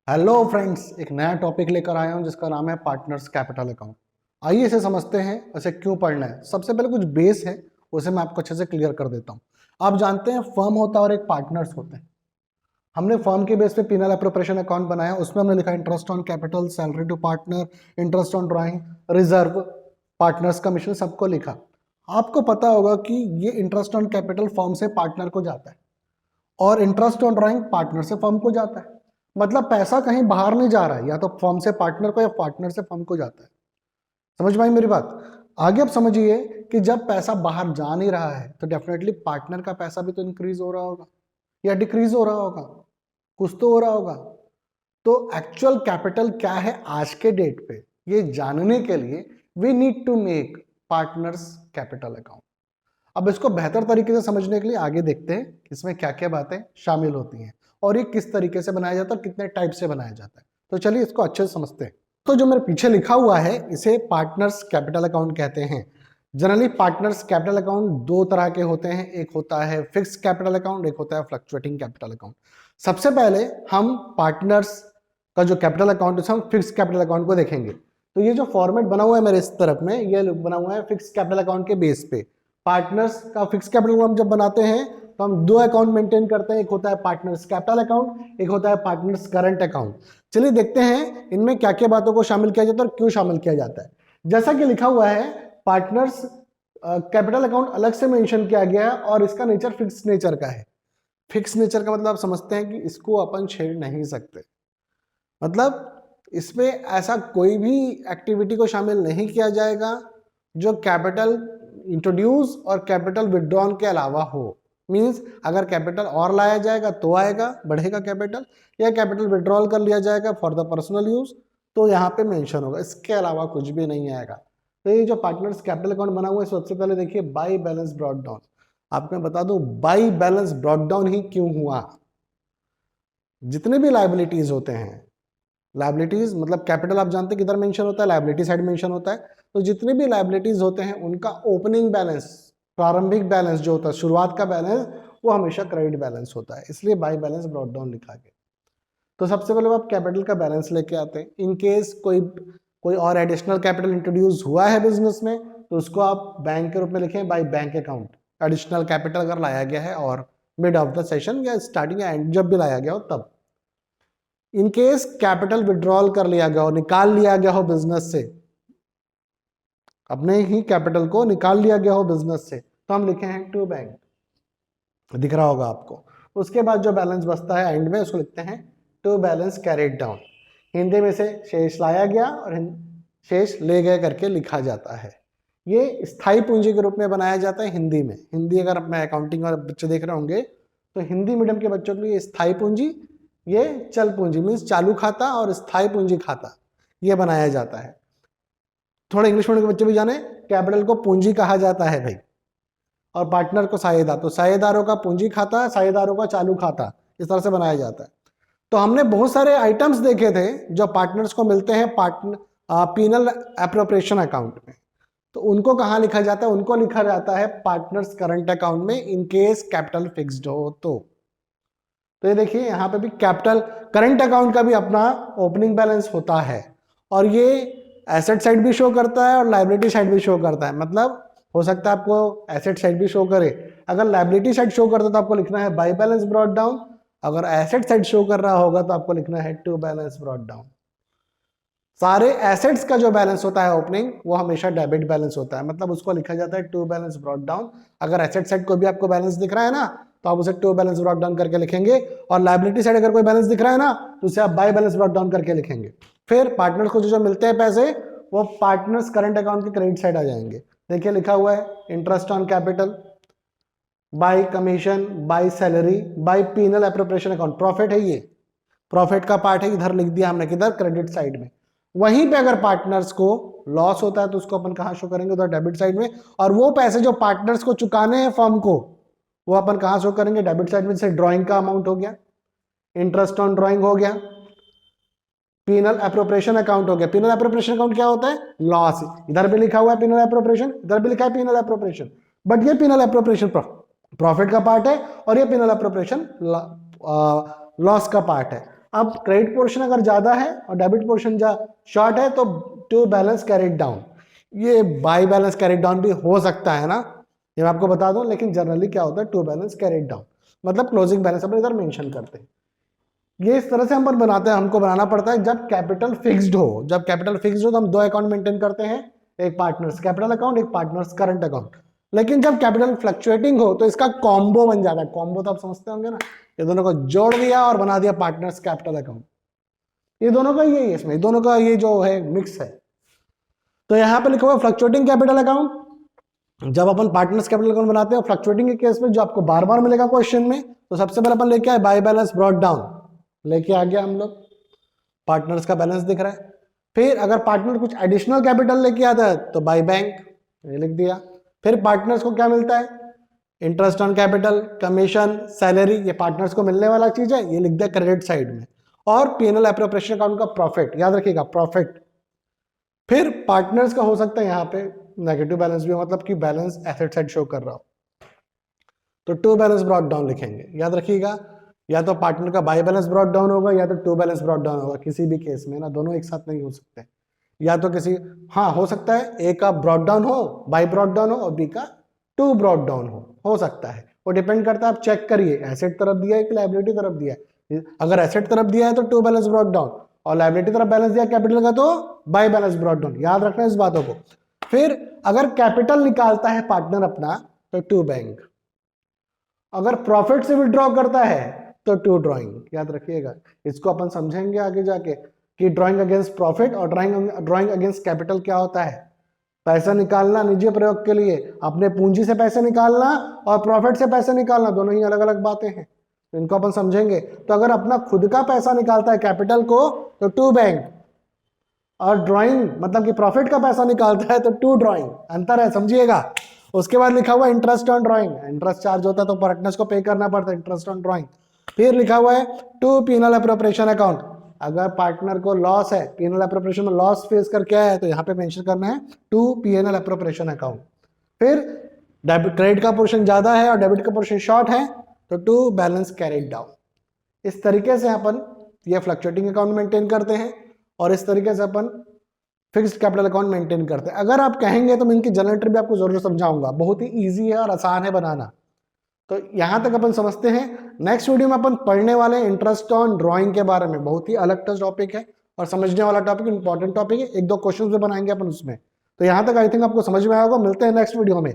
Hello friends, एक नया topic लेकर आया हूं जिसका नाम है पार्टनर्स कैपिटल अकाउंट। आइए इसे समझते हैं, इसे क्यों पढ़ना है। सबसे पहले कुछ बेस है, उसे मैं आपको अच्छे से क्लियर कर देता हूं। आप जानते हैं फर्म होता है और एक पार्टनर्स होते हैं। हमने फर्म के बेस पे पीनल एप्रोप्रिएशन अकाउंट बनाया, उसमें हमने लिखा interest on capital, salary to partner, interest on drawing, reserve, partners commission, सबको लिखा। आपको पता होगा कि ये इंटरेस्ट ऑन कैपिटल फर्म से पार्टनर को जाता है और इंटरेस्ट ऑन ड्राइंग पार्टनर से फर्म को जाता है। मतलब पैसा कहीं बाहर नहीं जा रहा है, या तो फर्म से पार्टनर को या पार्टनर से फर्म को जाता है। समझ में आई मेरी बात? आगे आप समझिए कि जब पैसा बाहर जा नहीं रहा है तो डेफिनेटली पार्टनर का पैसा भी तो इंक्रीज हो रहा होगा या डिक्रीज हो रहा होगा, कुछ तो हो रहा होगा। तो एक्चुअल कैपिटल क्या है आज के डेट पे, ये जानने के लिए we need to make partners capital account. अब इसको बेहतर तरीके से समझने के लिए आगे देखते हैं कि इसमें क्या क्या बातें शामिल होती हैं और ये किस तरीके से बनाया जाता है, कितने टाइप से बनाया जाता है। तो चलिए इसको अच्छे से समझते हैं। तो जो मेरे पीछे लिखा हुआ है इसे पार्टनर्स कैपिटल अकाउंट कहते हैं। जनरली पार्टनर्स कैपिटल अकाउंट दो तरह के होते हैं, एक होता है फिक्स कैपिटल अकाउंट, एक होता है फ्लक्चुएटिंग कैपिटल अकाउंट। सबसे पहले हम पार्टनर्स का जो कैपिटल अकाउंट है, हम फिक्स कैपिटल अकाउंट को देखेंगे। तो ये जो फॉर्मेट बना हुआ है मेरे इस तरफ में, ये बना हुआ है फिक्स कैपिटल अकाउंट के बेस पे। पार्टनर्स का फिक्स कैपिटल हम जब बनाते हैं तो हम दो अकाउंट मेंटेन करते हैं, एक होता है पार्टनर्स कैपिटल अकाउंट, एक होता है पार्टनर्स करंट अकाउंट। चलिए देखते हैं इनमें क्या क्या बातों को शामिल किया जाता है और क्यों शामिल किया जाता है। जैसा कि लिखा हुआ है, पार्टनर्स कैपिटल अकाउंट अलग से मेंशन किया गया है और इसका नेचर फिक्स नेचर का है। फिक्स नेचर का मतलब आप समझते हैं कि इसको अपन छेड़ नहीं सकते। मतलब इसमें ऐसा कोई भी एक्टिविटी को शामिल नहीं किया जाएगा जो कैपिटल इंट्रोड्यूस और कैपिटल विड्रॉन के अलावा हो। मींस अगर कैपिटल और लाया जाएगा तो आएगा, बढ़ेगा कैपिटल, या कैपिटल विड्रॉल कर लिया जाएगा फॉर द पर्सनल यूज तो यहाँ पे मेंशन होगा, इसके अलावा कुछ भी नहीं आएगा। तो ये जो पार्टनर्स कैपिटल अकाउंट बना हुआ है, सबसे पहले देखिए बाई बैलेंस ब्रॉट डाउन। आपको मैं बता दूं बाई बैलेंस ब्रॉट डाउन ही क्यों हुआ। जितने भी लाइबिलिटीज होते हैं, लाइबिलिटीज मतलब कैपिटल आप जानते हैं किधर मेंशन होता है, लाइबिलिटी साइड मेंशन होता है। तो जितने भी लाइबिलिटीज होते हैं उनका ओपनिंग बैलेंस, प्रारंभिक बैलेंस जो होता है, शुरुआत का बैलेंस, वो हमेशा क्रेडिट बैलेंस होता है। इसलिए बाई बैलेंस ब्रॉट डाउन लिखा गया। तो सबसे पहले आप कैपिटल का बैलेंस लेके आते हैं। इन केस कोई और एडिशनल कैपिटल इंट्रोड्यूस हुआ है बिजनेस में तो उसको आप बैंक के रूप में लिखें by bank account. Additional capital अगर लाया गया है और मिड ऑफ द सेशन या स्टार्टिंग या एंड जब भी लाया गया हो तब। इन केस कैपिटल विड्रॉल कर लिया गया हो, निकाल लिया गया हो बिजनेस से, अपने ही कैपिटल को निकाल लिया गया हो बिजनेस से, तो हम लिखे हैं टू बैंक, दिख रहा होगा आपको। उसके बाद जो बैलेंस बचता है एंड में उसको लिखते हैं to balance carried down. Hindi में से शेष लाया गया और शेष ले गए करके लिखा जाता है। ये स्थायी पूंजी के रूप में बनाया जाता है हिंदी में। हिंदी अगर अपने अकाउंटिंग वाले बच्चे देख रहे होंगे तो हिंदी मीडियम के बच्चों के लिए स्थायी पूंजी, ये चल पूंजी मीन्स चालू खाता और स्थायी पूंजी खाता ये बनाया जाता है। थोड़ा इंग्लिश मीडियम के बच्चे भी जाने, कैपिटल को पूंजी कहा जाता है भाई, और पार्टनर को साझेदार। तो साझेदारों का पूंजी खाता, साझेदारों का चालू खाता, इस तरह से बनाया जाता है। तो हमने बहुत सारे आइटम्स देखे थे जो पार्टनर्स को मिलते हैं पीनल एप्रोप्रिएशन अकाउंट में। तो उनको कहाँ लिखा जाता है? उनको लिखा जाता है पार्टनर्स करंट अकाउंट में, इन केस कैपिटल फिक्स्ड हो तो ये देखिए यहाँ पे भी कैपिटल करंट अकाउंट का भी अपना ओपनिंग बैलेंस होता है और ये एसेट साइड भी शो करता है और लायबिलिटी साइड भी शो करता है। मतलब हो सकता है आपको एसेट साइड भी शो करे। अगर लायबिलिटी साइड शो करता है तो आपको लिखना है बाई बैलेंस ब्रॉट डाउन, अगर एसेट साइड शो कर रहा होगा तो आपको लिखना है टू बैलेंस ब्रॉट डाउन। सारे एसेट्स का जो बैलेंस होता है ओपनिंग वो हमेशा डेबिट बैलेंस होता है, मतलब उसको लिखा जाता है टू बैलेंस ब्रॉट डाउन। अगर एसेट साइड को भी आपको बैलेंस दिख रहा है ना तो आप उसे टू बैलेंस ब्रॉट डाउन करके लिखेंगे, और लायबिलिटी साइड अगर कोई बैलेंस दिख रहा है ना तो उसे आप बाई बैलेंस ब्रॉट डाउन करके लिखेंगे। फिर पार्टनर्स को जो मिलते हैं पैसे वो पार्टनर्स करंट अकाउंट के क्रेडिट साइड आ जाएंगे। देखिए लिखा हुआ है interest on capital, by commission, by salary, by P and L appropriation account. Profit है, ये प्रॉफिट का पार्ट है, इधर लिख दिया हमने किधर, क्रेडिट साइड में। वहीं पे अगर पार्टनर्स को लॉस होता है तो उसको अपन कहां शो करेंगे? उधर डेबिट साइड में। और वो पैसे जो पार्टनर्स को चुकाने हैं फर्म को वो अपन कहां शो करेंगे? डेबिट साइड में। से ड्राइंग का अमाउंट हो गया, इंटरेस्ट ऑन ड्राइंग हो गया, पीनल एप्रोप्रिएशन अकाउंट हो गया। पीनल एप्रोप्रिएशन अकाउंट क्या होता है? लॉस। इधर भी लिखा हुआ है पीनल एप्रोप्रिएशन, इधर भी लिखा है पीनल एप्रोप्रिएशन, बट ये पीनल एप्रोप्रिएशन प्रॉफिट का पार्ट है और ये पीनल एप्रोप्रिएशन लॉस का पार्ट है। अब क्रेडिट पोर्शन अगर ज्यादा है और डेबिट पोर्शन शॉर्ट है तो टू बैलेंस कैरिड डाउन, ये बाई बैलेंस कैरिड डाउन भी हो सकता है ना, ये मैं आपको बता दूं, लेकिन जनरली क्या होता है टू बैलेंस कैरिड डाउन, मतलब क्लोजिंग बैलेंस अपन इधर मेंशन करते हैं। ये इस तरह से हम बनाते हैं, हमको बनाना पड़ता है जब कैपिटल फिक्स्ड हो। जब कैपिटल फिक्स्ड हो तो हम दो अकाउंट मेंटेन करते हैं, एक पार्टनर्स कैपिटल अकाउंट, एक पार्टनर्स करंट अकाउंट। लेकिन जब कैपिटल फ्लक्चुएटिंग हो तो इसका कॉम्बो बन जाता है। कॉम्बो तो आप समझते होंगे ना, ये दोनों को जोड़ दिया और बना दिया पार्टनर्स कैपिटल अकाउंट। ये दोनों का ये इसमें दोनों का ये जो है मिक्स है। तो यहाँ पे लिखा हुआ फ्लक्चुएटिंग कैपिटल अकाउंट। जब अपन पार्टनर्स कैपिटल अकाउंट बनाते हैं फ्लक्चुएटिंग के केस में जो आपको बार बार मिलेगा क्वेश्चन में, तो सबसे पहले अपन लेके आए बाय बैलेंस ब्रॉट डाउन, लेके आ गया हम लोग, पार्टनर्स का बैलेंस दिख रहा है। फिर अगर पार्टनर कुछ एडिशनल कैपिटल लेके आता है तो बाय बैंक, ये लिख दिया। फिर पार्टनर्स को क्या मिलता है, interest on capital, commission, salary, ये पार्टनर्स को मिलने वाला चीज है, ये लिख दिया क्रेडिट साइड में। और पीएनएल एप्रोप्रिएशन अकाउंट का प्रॉफिट, याद रखिएगा प्रॉफिट। फिर पार्टनर्स का हो सकता है यहाँ पे नेगेटिव बैलेंस भी, मतलब कि बैलेंस एसेट साइड शो कर रहा हो, तो टू बैलेंस ब्रॉट डाउन लिखेंगे। याद रखिएगा, या तो पार्टनर का बाय बैलेंस ब्रॉट डाउन होगा या तो टू बैलेंस ब्रॉट डाउन होगा, किसी भी केस में ना, दोनों एक साथ नहीं हो सकते। या तो किसी, हाँ हो सकता है ए का ब्रॉट डाउन हो, बाय ब्रॉट डाउन हो, और बी का टू ब्रॉट डाउन हो सकता है। वो डिपेंड करता है, आप चेक करिए एसेट तरफ दिया है कि लायबिलिटी तरफ दिया है। अगर एसेट तरफ दिया है तो टू बैलेंस ब्रॉट डाउन, और लायबिलिटी तरफ बैलेंस दिया कैपिटल का तो बाय बैलेंस ब्रॉट डाउन। याद रखना इस बातों को। फिर अगर कैपिटल निकालता है पार्टनर अपना तो टू बैंक, अगर प्रॉफिट से विड्रॉ करता है तो टू ड्रॉइंग। याद रखिएगा, इसको अपन समझेंगे आगे जाके कि ड्रॉइंग अगेंस्ट प्रॉफिट और ड्रॉइंग अगेंस्ट कैपिटल क्या होता है। पैसा निकालना निजी प्रयोग के लिए, अपने पूंजी से पैसे निकालना और प्रॉफिट से पैसे निकालना दोनों ही अलग अलग बातें हैं, इनको अपन समझेंगे। तो अगर अपना खुद का पैसा निकालता है कैपिटल को तो टू बैंक, और ड्रॉइंग मतलब कि प्रॉफिट का पैसा निकालता है तो टू ड्रॉइंग, अंतर है, समझिएगा। उसके बाद लिखा हुआ interest on drawing, interest charge होता है तो पार्टनर्स को पे करना पड़ता है, इंटरेस्ट ऑन ड्रॉइंग। फिर लिखा हुआ है टू पीनल एप्रोप्रिएशन अकाउंट, अगर पार्टनर को लॉस है, पीनल एप्रोप्रिएशन में लॉस फेस करके आया है तो यहाँ पे मेंशन करना है टू पीएनएल एप्रोप्रिएशन अकाउंट। फिर डेबिट क्रेडिट का पोर्शन ज्यादा है और डेबिट का पोर्शन शॉर्ट है तो टू बैलेंस कैरिड डाउन। इस तरीके से अपन ये फ्लक्चुएटिंग अकाउंट मेंटेन करते हैं और इस तरीके से अपन फिक्स्ड कैपिटल अकाउंट मेंटेन करते हैं। अगर आप कहेंगे तो मैं इनकी जनरल एंट्री भी आपको जरूर समझाऊंगा, बहुत ही इजी है और आसान है बनाना। तो यहां तक अपन समझते हैं। नेक्स्ट वीडियो में अपन पढ़ने वाले हैं इंटरेस्ट ऑन ड्राइंग के बारे में, बहुत ही अलग टॉपिक है और समझने वाला टॉपिक, इंपॉर्टेंट टॉपिक है, एक दो क्वेश्चन भी बनाएंगे अपन उसमें। तो यहां तक आई थिंक आपको समझ में आया होगा। मिलते हैं नेक्स्ट वीडियो में।